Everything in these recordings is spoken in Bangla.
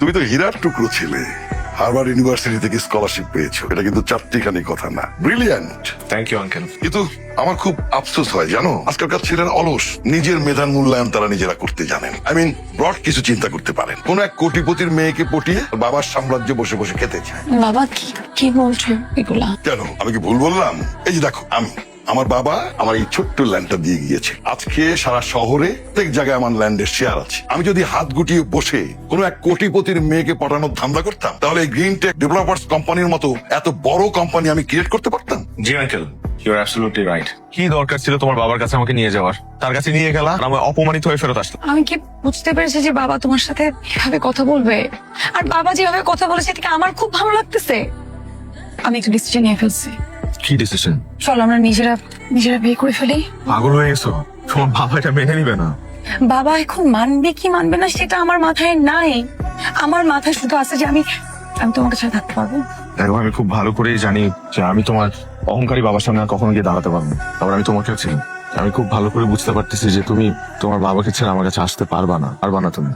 তুমি তো হীরার টুকরো ছেলে, হার্ভার্ড ইউনিভার্সিটি থেকে স্কলারশিপ পেয়েছো, এটা কিন্তু চারটিখানি কথা না। ব্রিলিয়ান্ট। Thank you uncle. কিন্তু আমার খুব আফসোস হয় জানো, আজকালকার ছেলেরা অলস, নিজের মেধার মূল্যায়ন তারা নিজেরা করতে জানেন। ব্রড কিছু চিন্তা করতে পারেন। কোন এক কোটিপতির মেয়েকে পটিয়ে বাবার সাম্রাজ্য বসে বসে খেতে চায়। বাবা কি বলছো এগুলা? কেন, আমি কি ভুল বললাম? এই যে দেখো, আমার বাবা আমার এই ছোট্ট ল্যান্ডটা দিয়ে গিয়েছে। আজকে সারা শহরে প্রত্যেক জায়গায় আমার ল্যান্ডের শেয়ার আছে। আমি যদি হাত গুটিয়ে বসে কোন এক কোটিপতির মেয়েকে পটানোর ধান্দা করতাম, তাহলে এই গ্রিন টেক ডেভেলপার্স কোম্পানির মতো এত বড় কোম্পানি আমি ক্রিয়েট করতে পারতাম। জি uncle, you are absolutely right. কি দরকার ছিল তোমার বাবার কাছে আমাকে নিয়ে যাওয়ার? তার কাছে নিয়ে গেলা আর আমি অপমানিত হয়ে ফেরত আসলাম। আমি কি বুঝতে পেরেছি যে বাবা তোমার সাথে এভাবে কথা বলবে, আর বাবা যেভাবে কথা বলেছে এদিকে আমার খুব ভালো লাগতেছে। আমি একটা ডিসিশন নিয়ে ফেলছি। কি ডিসিশন? চল আমরা নিজেরা বিয়ে করে ফেলি। পাগল হয়ে গেছো? তোমার বাবা এটা মেনে নিবে না। বাবা এখন মানবে কি মানবে না সেটা আমার মাথায় নাই। আমার মাথায় শুধু আছে যে আমি তোমাকে সাথে থাকতে পারবো। দেখো, আমি খুব ভালো করেই জানি যে আমি তোমার অহংকারী বাবার সামনে আর কখনো গিয়ে দাঁড়াতে পারবো না। তারপর আমি তোমাকেও চিনি। আমি খুব ভালো করে বুঝতে পারতেছি যে তুমি তোমার বাবাকে ছেড়ে আমার কাছে আসতে পারবা না তুমি।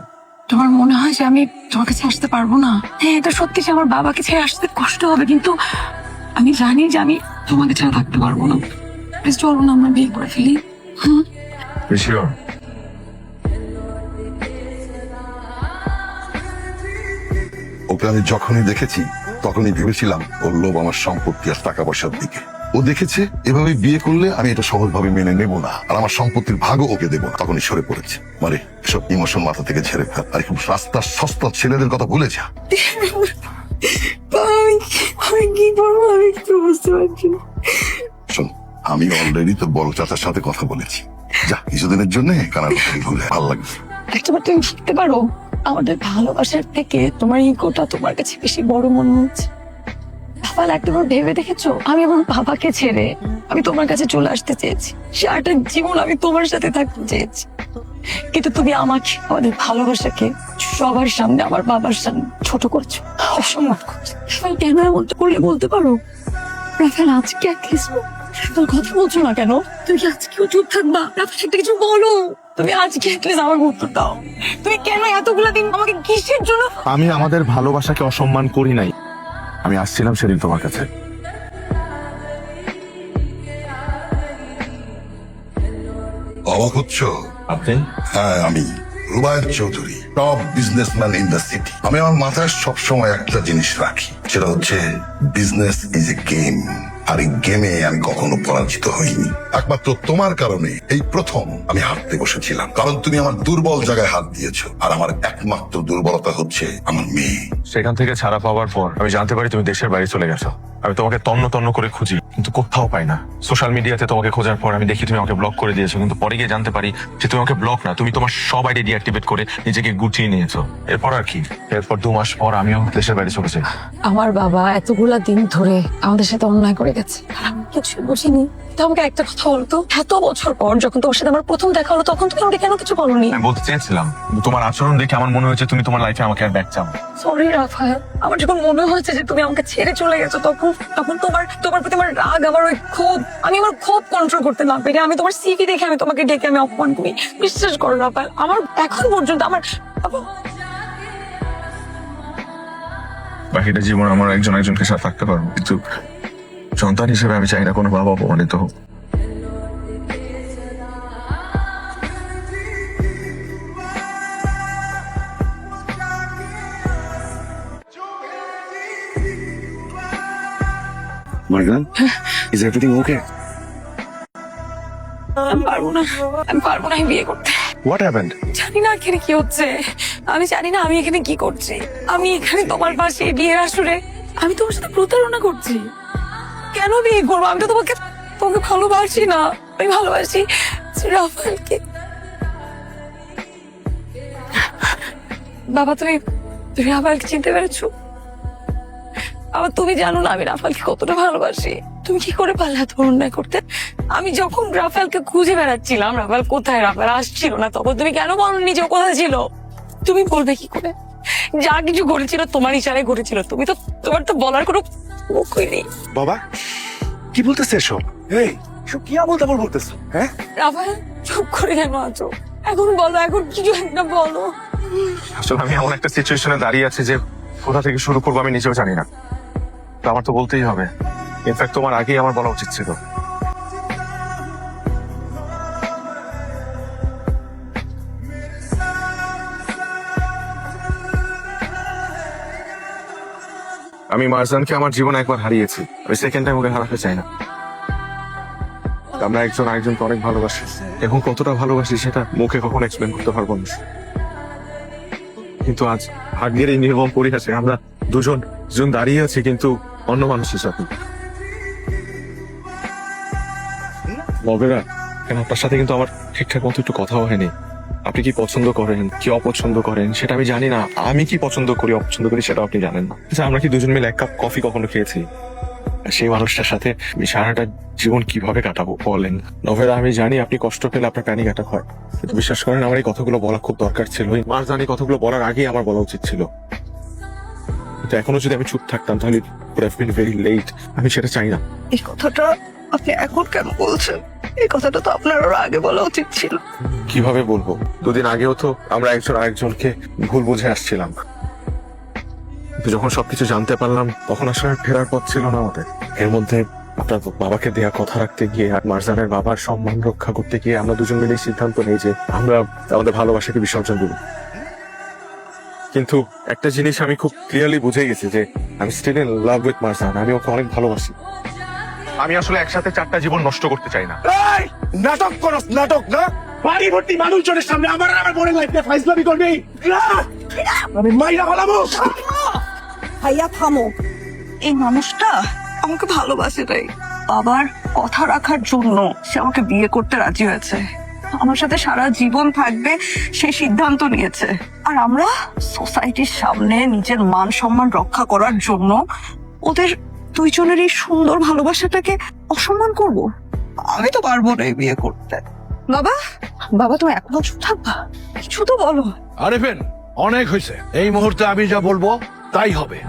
তোমার মনে হয় যে আমি তোমার কাছে আসতে পারবো না? হ্যাঁ, এটা সত্যি যে আমার বাবাকে ছেড়ে আসতে কষ্ট হবে, কিন্তু আমি জানি যে আমি তোমাকে ছাড়া থাকতে পারবো না। প্লিজ চলো না আমরা বিয়ে করে ফেলি। শিওর? ওকে আমি যখনই দেখেছি তখনই ভেবেছিলাম ওর লোভ আমার সম্পত্তি আর টাকা পয়সার দিকে। ও দেখেছে এভাবে বিয়ে করলে আমি এটা সহজভাবে মেনে নেব না, আর আমার সম্পত্তির ভাগও ওকে দেবো না, তখনই সরে পড়েছে। মানে এসব ইমোশন মাথা থেকে ছেড়ে ফেল, আর খুব রাস্তার সস্তা ছেলেদের কথা ভুলে যা। আমি কি করবো আমি একটু বুঝতে পারছি না। শোন, আমি অলরেডি তোর বড় চাচার সাথে কথা বলেছি। যা, কিছুদিনের জন্য কানাডা ঘুরে ভালো লাগবে। একটাবার তুমি ভাবতে পারো, আমাদের ভালোবাসার থেকে তোমার ইগোটা তোমার কাছে বেশি বড় মনে হচ্ছে। রাফাল, একটাবার ভেবে দেখেছো আমি আমার বাবাকে ছেড়ে আমি তোমার কাছে চলে আসতে চেয়েছি। সারাটা জীবন আমি তোমার সাথে থাকতে চেয়েছি, কিন্তু তুমি আমাকে, আমাদের ভালোবাসাকে সবার সামনে, আমার বাবার সামনে ছোট করছো, অসম্মান করছো। রাফাল, কেন এমনটা করলে বলতে পারো? রাফাল, আজকে অ্যাটলিস্ট কথা বলছো না কেন? তুমি কি আজকেও চুপ থাকবা? রাফাল, একটা কিছু বলো। তুমি আজকে অ্যাটলিস্ট আমার উত্তর দাও। তুমি কেন এতগুলা দিন আমাকে কিসের জন্য? আমি আমাদের ভালোবাসাকে অসম্মান করি নাই। আমি আসছিলাম সেদিন তোমার কাছে। অবাক হচ্ছ? আপনি? হ্যাঁ, আমি Rubayet Chowdhury, top businessman in the city. আমি আমার মাথায় সবসময় একটা জিনিস রাখি, সেটা হচ্ছে বিজনেস ইজ এ গেম, আর এই গেমে আমি কখনো পরাজিত হইনি। একমাত্র তোমার কারণে এই প্রথম আমি হারতে বসেছিলাম, কারণ তুমি আমার দুর্বল জায়গায় হাত দিয়েছো, আর আমার একমাত্র দুর্বলতা হচ্ছে আমার মেয়ে। সেখান থেকে ছাড়া পাওয়ার পর আমি জানতে পারি তুমি দেশের বাইরে চলে গেছো। আমি তোমাকে তন্ন তন্ন করে খুঁজি, কিন্তু কোথাও পাই না। সোশ্যাল মিডিয়াতে তোমাকে খোঁজার পর আমি দেখি তুমি আমাকে ব্লক করে দিয়েছো, কিন্তু পরে গিয়ে জানতে পারি যে তুমি আমাকে ব্লক না, তুমি তোমার সব আইডি ডিঅ্যাক্টিভেট করে নিজেকে গুটিয়ে নিয়েছো। এরপর আর কি, এরপর 2 মাস পর আমিও দেশের বাইরে চলে যাই। আমার বাবা এতগুলা দিন ধরে আমাদের সাথে অন্যায় করে গেছে, আর আমি কিছু বুঝিনি। তো আমাকে একটা কথা বলতো, এত বছর পর যখন তোমার সাথে আমার প্রথম দেখা হলো, তখন তুমি আমাকে কেন কিছু বলোনি? আমি বলতে চেয়েছিলাম, কিন্তু তোমার আচরণ দেখে আমার মনে হয়েছে তুমি তোমার লাইফে আমাকে আর ব্যাক চাও। সরি রাফায়েল, আমার যখন মনে হয়েছে যে তুমি আমাকে ছেড়ে চলে গেছো, তখন তোমার প্রতি আমার রাগ, আমার ওই ক্ষোভ, আমি আমার ক্ষোভ কন্ট্রোল করতে না পেরে আমি তোমার সিভি দেখে আমি তোমাকে ডেকে আমি অপমান করি। বিশ্বাস করো রাফায়েল, আমার এখন পর্যন্ত আমার বাকিটা জীবন আমার একজনকে সাথে থাকতে পারবো, কিন্তু সন্তান হিসেবে আমি চাই না কোনো বাবা অপমানিত হোক। Margan, is everything okay? আমি পারবো না এই বিয়ে করতে। What happened? জানি না এখানে কি হচ্ছে, আমি জানি না আমি এখানে কি করছি। আমি এখানে তোমার পাশে বিয়ের আসরে আমি তোমার সাথে প্রতারণা করছি। কেন বিয়ে করবো? আমি তো তোমাকে ভালোবাসি না, আমি ভালোবাসি রাফালকে। বাবা, তুমি রাফালকে চিনতে পেরেছো? আবার তুমি জানো না আমি রাফালকে কতটা ভালোবাসি। তুমি কি করে পারলে এত অন্যায় করতে? আমি যখন রাফালকে খুঁজে বেড়াচ্ছিলাম, রাফাল কোথায়, রাফাল আসছিল না, তখন তুমি কেন বলনি যে ও কোথায় ছিল? তুমি বলবে কি করে? যা কিছু ঘটেছিল তোমার ইশারায় ঘটেছিল। তোমার তো বলার কোনো মুখই নেই। বাবা, কি বলতেছে এসব? এই, এসব কি আমল তামল বলতেছো? হ্যাঁ, রাফাল, চুপ করে কেন আছো? এখন বলো, এখন কিছু একটা বলো। আসলে আমি এমন একটা সিচুয়েশনে দাঁড়িয়ে আছি যে কোথা থেকে শুরু করবো আমি নিজেও জানি না। তো আমার তো বলতেই হবে, ইনফ্যাক্ট তোমার আগেই আমার বলা উচিত ছিল। আমি মারজানকে আমার জীবনে একবার হারিয়েছি, আমি সেকেন্ড টাইম ওকে হারাতে চাই না। আমরা একজন আরেকজনকে অনেক ভালোবাসি, এবং কতটা ভালোবাসি সেটা মুখে কখনো এক্সপ্লেন করতে পারবো না। কিন্তু আজ ভাগ্যের এই নির্মম পরিহাসে আমরা দুজন দাঁড়িয়ে আছি, কিন্তু অন্য মানুষের সাথে। মবেরা, কেন আপনার সাথে কিন্তু আমার ঠিকঠাক মতো একটু কথাও হয়নি। আপনি কি পছন্দ করেন, কি অপছন্দ করেন সেটা আমি জানি না। আমি কি পছন্দ করি অপছন্দ করি সেটা আপনি জানেন না। আচ্ছা, আমরা কি দুজন মিলে এক কাপ কফি কখনো খেয়েছি? আর সেই মানুষটার সাথে আমি সারাটা জীবন কিভাবে কাটাবো বলেন? নভেরা, আমি জানি আপনি কষ্ট পেলে আপনার প্যানিক অ্যাটাক হয়, কিন্তু বিশ্বাস করেন আমার এই কথাগুলো বলা খুব দরকার ছিল। মার জানি কথাগুলো বলার আগেই আমার বলা উচিত ছিল, কিন্তু এখনো যদি আমি চুপ থাকতাম তাহলে ভেরি লেট। আমি সেটা চাই না। এই কথাটা আপনি এখন কেন বলছেন? এই কথাটা তো আপনার আরো আগে বলা উচিত ছিল। কিভাবে বলবো? দুদিন আগেও তো আমরা একজন আরেকজনকে ভুল বুঝে আসছিলাম, কিন্তু যখন সবকিছু জানতে পারলাম তখন আসলে আর ফেরার পথ ছিল না আমাদের। এর মধ্যে আপনার বাবাকে দেয়া কথা রাখতে গিয়ে আর মারজানের বাবার সম্মান রক্ষা করতে গিয়ে আমরা দুজন মিলে সিদ্ধান্ত নেই যে আমরা আমাদের ভালোবাসাকে বিসর্জন দেব। কিন্তু একটা জিনিস আমি খুব ক্লিয়ারলি বুঝে গেছি যে আমি still in love with Marjan. আমি ওকে অনেক ভালোবাসি। আমি আসলে একসাথে 4টা জীবন নষ্ট করতে চাই না। এই, নাটক করস, নাটক না? বাড়ি ভর্তি মানুষজনের সামনে আমার আর আমার বোনের লাইফে ফাইজলামি করবি? না! আমি মাইরা ফেলাবো। ভাইয়া থামো। এই মানুষটা আমাকে ভালোবাসে তাই বাবার কথা রাখার জন্য সে আমাকে বিয়ে করতে রাজি হয়েছে। আমার সাথে সারা জীবন থাকবে সেই সিদ্ধান্ত নিয়েছে। আর আমরা সোসাইটির সামনে নিজের মান সম্মান রক্ষা করার জন্য ওদের দুইজনের এই সুন্দর ভালোবাসাটাকে অসম্মান করব? আমি তো পারবো না এই বিয়ে করতে। বাবা, বাবা তুমি এক বছর থাকবা, কিছু তো বলো। আরিফিন, অনেক হয়েছে। এই মুহূর্তে আমি যা বলবো তাই হবে।